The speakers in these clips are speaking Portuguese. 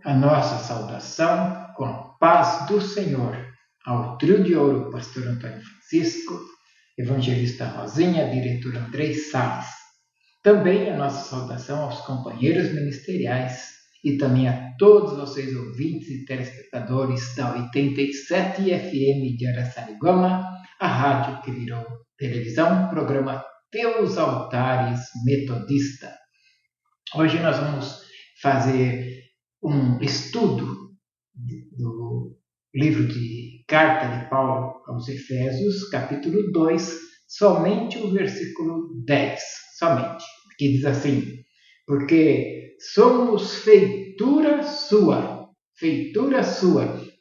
a nossa saudação com a paz do Senhor ao trio de ouro, pastor Antônio Francisco, evangelista Rosinha, diretor Andrei Salles. Também a nossa saudação aos companheiros ministeriais e também a todos vocês ouvintes e telespectadores da 87 FM de Araçariguama, a rádio que virou televisão, programa Teus Altares Metodista. Hoje nós vamos fazer um estudo do livro de Carta de Paulo aos Efésios, capítulo 2, somente o versículo 10, somente, que diz assim: porque somos feitura sua,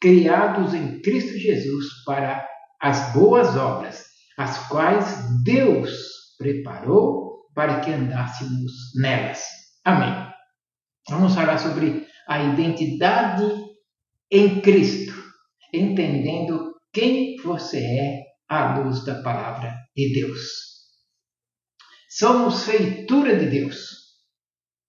criados em Cristo Jesus para as boas obras, as quais Deus preparou para que andássemos nelas. Amém. Vamos falar sobre a identidade em Cristo, entendendo quem você é à luz da palavra de Deus. Somos feitura de Deus.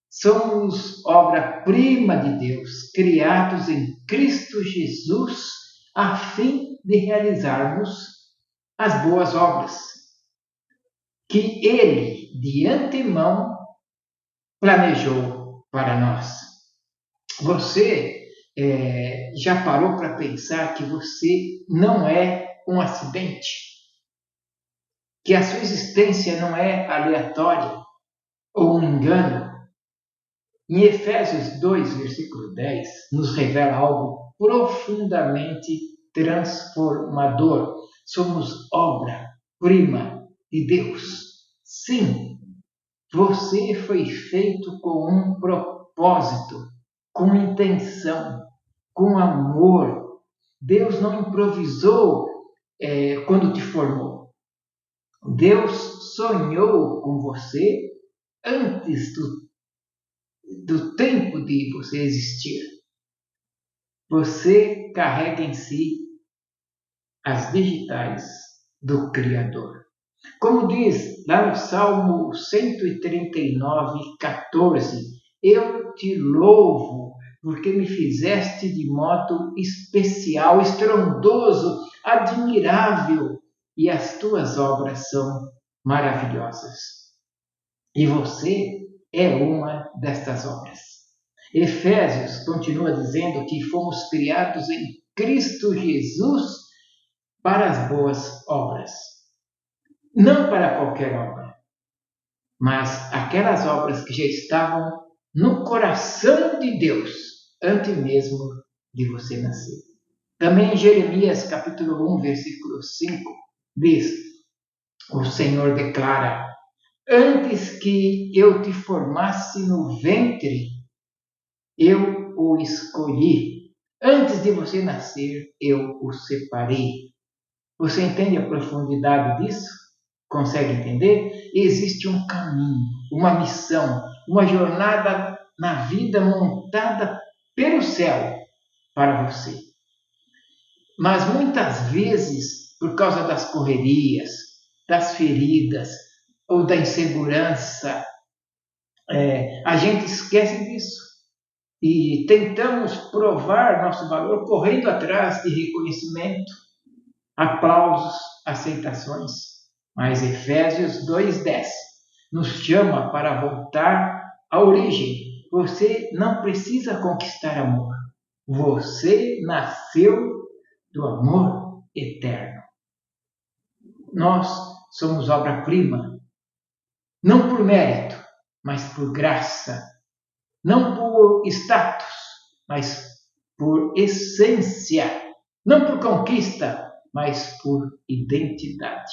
Somos obra-prima de Deus, criados em Cristo Jesus, a fim de realizarmos as boas obras que Ele, de antemão, planejou para nós. Você já parou para pensar que você não é um acidente? Que a sua existência não é aleatória ou um engano? Em Efésios 2, versículo 10, nos revela algo profundamente transformador. Somos obra-prima de Deus. Sim, você foi feito com um propósito, com intenção, com amor. Deus não improvisou quando te formou. Deus sonhou com você antes do tempo de você existir. Você carrega em si as digitais do Criador. Como diz lá no Salmo 139, 14, eu te louvo porque me fizeste de modo especial, estrondoso, admirável, e as tuas obras são maravilhosas. E você é uma destas obras. Efésios continua dizendo que fomos criados em Cristo Jesus para as boas obras. Não para qualquer obra, mas aquelas obras que já estavam no coração de Deus, antes mesmo de você nascer. Também em Jeremias, capítulo 1, versículo 5, diz: o Senhor declara: antes que eu te formasse no ventre, eu o escolhi. Antes de você nascer, eu o separei. Você entende a profundidade disso? Consegue entender? Existe um caminho, uma missão, uma jornada na vida montada pelo céu para você. Mas muitas vezes, por causa das correrias, das feridas ou da insegurança, a gente esquece disso. E tentamos provar nosso valor correndo atrás de reconhecimento, aplausos, aceitações. Mas Efésios 2:10 nos chama para voltar à origem. Você não precisa conquistar amor. Você nasceu do amor eterno. Nós somos obra-prima, não por mérito, mas por graça. Não por status, mas por essência. Não por conquista, mas por identidade.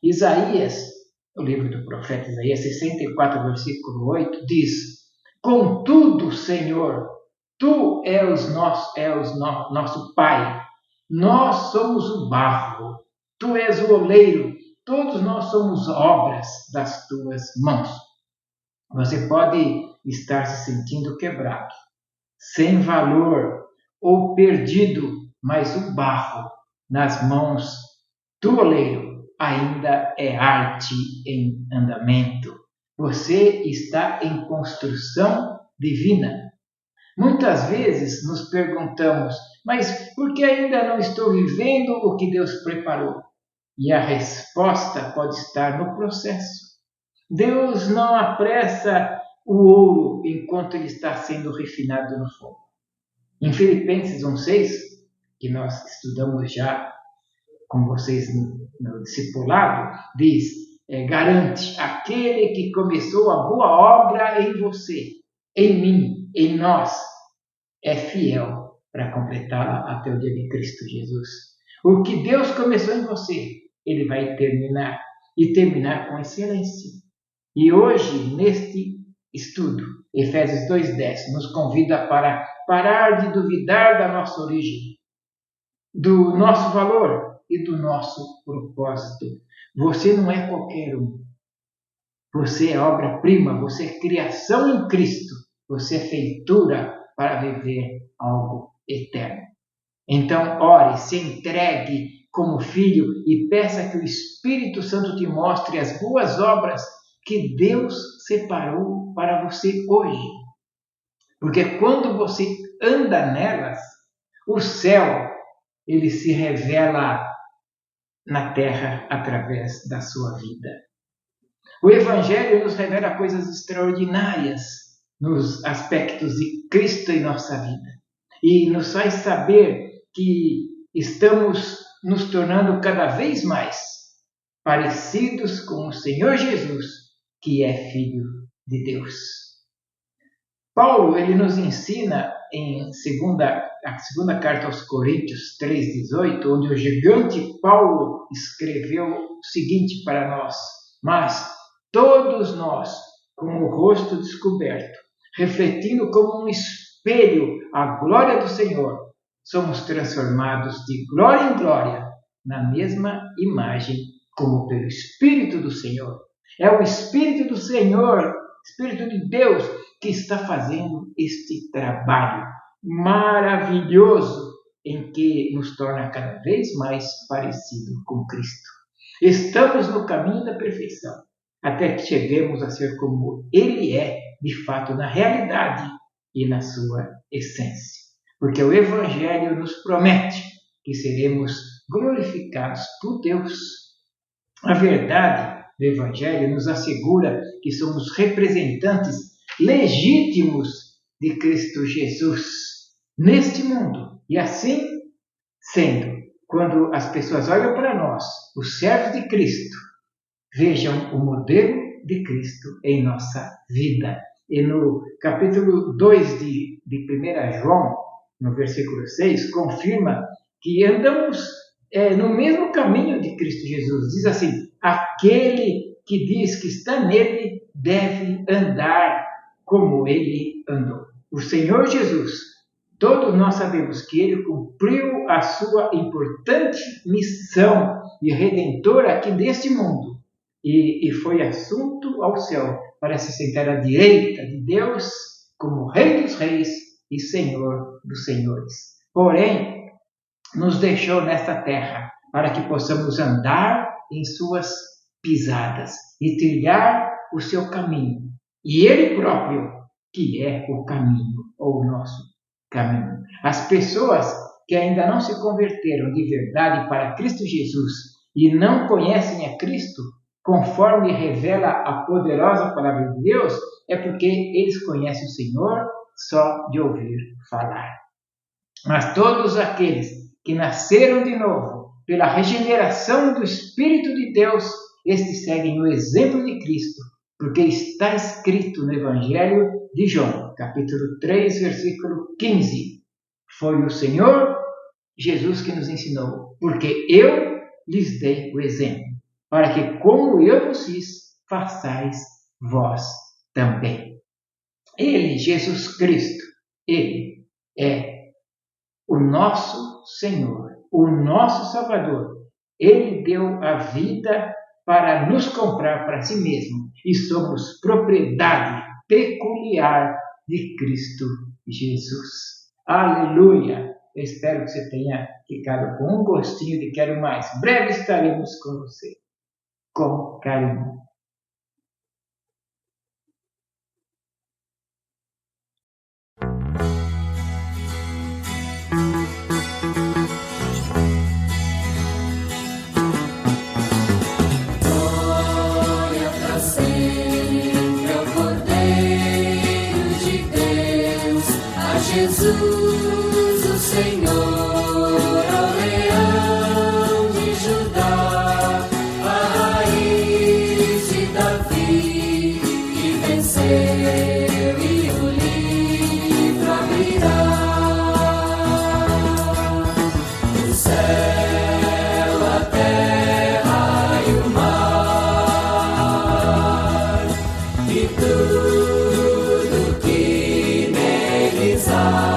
Isaías, o livro do profeta Isaías 64, versículo 8, diz: contudo, Senhor, Tu és nosso Pai, nós somos o barro, Tu és o oleiro, todos nós somos obras das Tuas mãos. Você pode estar se sentindo quebrado, sem valor ou perdido, mas o barro nas mãos do oleiro ainda é arte em andamento. Você está em construção divina. Muitas vezes nos perguntamos, mas por que ainda não estou vivendo o que Deus preparou? E a resposta pode estar no processo. Deus não apressa o ouro enquanto ele está sendo refinado no fogo. Em Filipenses 1,6, que nós estudamos já com vocês no discipulado, diz, garante, aquele que começou a boa obra em você, em mim, em nós, é fiel para completá-la até o dia de Cristo Jesus. O que Deus começou em você, ele vai terminar, e terminar com excelência. E hoje, neste estudo, Efésios 2,10, nos convida para parar de duvidar da nossa origem, do nosso valor e do nosso propósito. Você não é qualquer um. Você é obra-prima, você é criação em Cristo, você é feitura para viver algo eterno. Então, ore, se entregue como filho e peça que o Espírito Santo te mostre as boas obras que Deus separou para você hoje. Porque quando você anda nelas, o céu, ele se revela na terra através da sua vida. O Evangelho nos revela coisas extraordinárias nos aspectos de Cristo em nossa vida. E nos faz saber que estamos nos tornando cada vez mais parecidos com o Senhor Jesus, que é Filho de Deus. Paulo, ele nos ensina em a segunda carta aos Coríntios 3,18, onde o gigante Paulo escreveu o seguinte para nós: mas todos nós, com o rosto descoberto, refletindo como um espelho a glória do Senhor, somos transformados de glória em glória na mesma imagem como pelo Espírito do Senhor. É o Espírito do Senhor, Espírito de Deus, que está fazendo este trabalho maravilhoso em que nos torna cada vez mais parecido com Cristo. Estamos no caminho da perfeição, até que cheguemos a ser como Ele é, de fato, na realidade e na sua essência. Porque o Evangelho nos promete que seremos glorificados por Deus. A verdade do Evangelho nos assegura que somos representantes legítimos de Cristo Jesus neste mundo. E assim sendo, quando as pessoas olham para nós, os servos de Cristo, vejam o modelo de Cristo em nossa vida. E no capítulo 2 de 1 João, no versículo 6, confirma que andamos no mesmo caminho de Cristo Jesus. Diz assim, aquele que diz que está nele deve andar como ele andou. O Senhor Jesus, todos nós sabemos que ele cumpriu a sua importante missão de redentor aqui deste mundo e foi assunto ao céu para se sentar à direita de Deus como Rei dos Reis e Senhor dos Senhores. Porém, nos deixou nesta terra para que possamos andar em suas pisadas e trilhar o seu caminho. E ele próprio, que é o caminho, ou o nosso caminho. As pessoas que ainda não se converteram de verdade para Cristo Jesus e não conhecem a Cristo, conforme revela a poderosa palavra de Deus, é porque eles conhecem o Senhor só de ouvir falar. Mas todos aqueles que nasceram de novo pela regeneração do Espírito de Deus, estes seguem o exemplo de Cristo, porque está escrito no Evangelho de João, capítulo 3, versículo 15. Foi o Senhor Jesus que nos ensinou, porque eu lhes dei o exemplo, para que como eu vos fiz, façais vós também. Ele, Jesus Cristo, ele é o nosso Senhor, o nosso Salvador. Ele deu a vida para nos comprar para si mesmo e somos propriedade peculiar de Cristo Jesus. Aleluia! Eu espero que você tenha ficado com um gostinho de quero mais. Breve estaremos com você. Com carinho. Jesus, o Senhor, ao leão de Judá, a raiz de Davi, que venceu e o livro abrirá. O céu, a terra e o mar, e tudo que neles há.